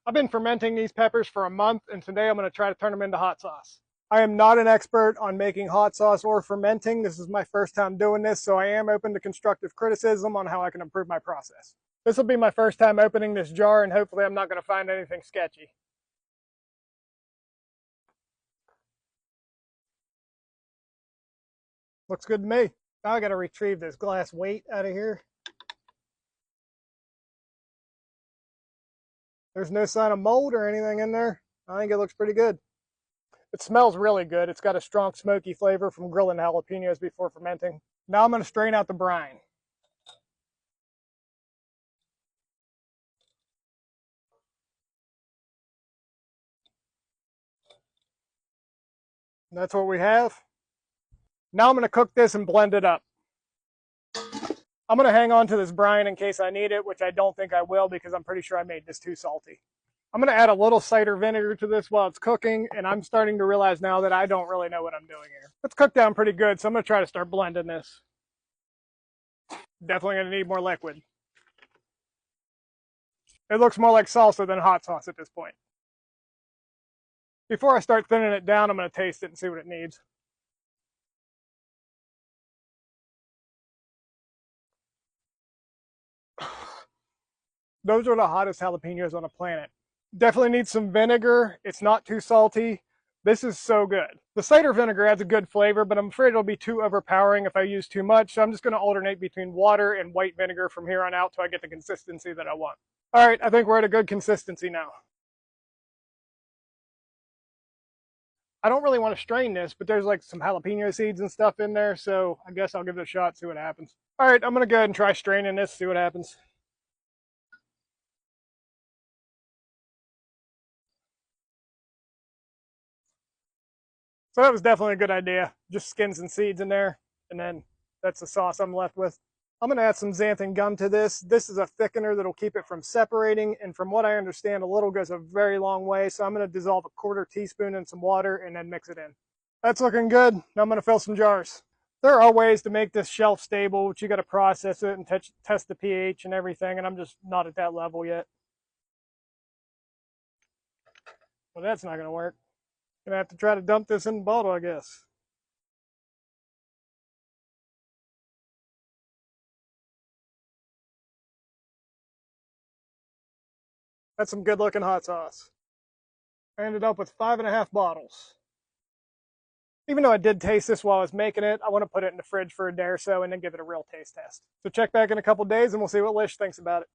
I've been fermenting these peppers for a month, and today I'm going to try to turn them into hot sauce. I am not an expert on making hot sauce or fermenting. This is my first time doing this, so I am open to constructive criticism on how I can improve my process. This will be my first time opening this jar, and hopefully I'm not going to find anything sketchy. Looks good to me. Now I got to retrieve this glass weight out of here. There's no sign of mold or anything in there. I think it looks pretty good. It smells really good. It's got a strong smoky flavor from grilling jalapenos before fermenting. Now I'm going to strain out the brine. That's what we have. Now I'm going to cook this and blend it up. I'm going to hang on to this brine in case I need it, which I don't think I will because I'm pretty sure I made this too salty. I'm going to add a little cider vinegar to this while it's cooking, and I'm starting to realize now that I don't really know what I'm doing here. It's cooked down pretty good, so I'm going to try to start blending this. Definitely going to need more liquid. It looks more like salsa than hot sauce at this point. Before I start thinning it down, I'm going to taste it and see what it needs. Those are the hottest jalapenos on the planet. Definitely needs some vinegar. It's not too salty. This is so good. The cider vinegar adds a good flavor, but I'm afraid it'll be too overpowering if I use too much. So I'm just going to alternate between water and white vinegar from here on out till I get the consistency that I want. All right, I think we're at a good consistency now. I don't really want to strain this, but there's like some jalapeno seeds and stuff in there, so I guess I'll give it a shot, see what happens. All right, I'm going to go ahead and try straining this, see what happens. So that was definitely a good idea. Just skin some seeds in there, and then that's the sauce I'm left with. I'm going to add some xanthan gum to this. This is a thickener that'll keep it from separating, and from what I understand, a little goes a very long way, so I'm going to dissolve a quarter teaspoon in some water and then mix it in. That's looking good. Now I'm going to fill some jars. There are ways to make this shelf stable, but you got to process it and test the pH and everything, and I'm just not at that level yet. Well, that's not going to work. Gonna have to try to dump this in the bottle, I guess. That's some good looking hot sauce. I ended up with 5.5 bottles. Even though I did taste this while I was making it, I want to put it in the fridge for a day or so and then give it a real taste test. So check back in a couple days and we'll see what Lish thinks about it.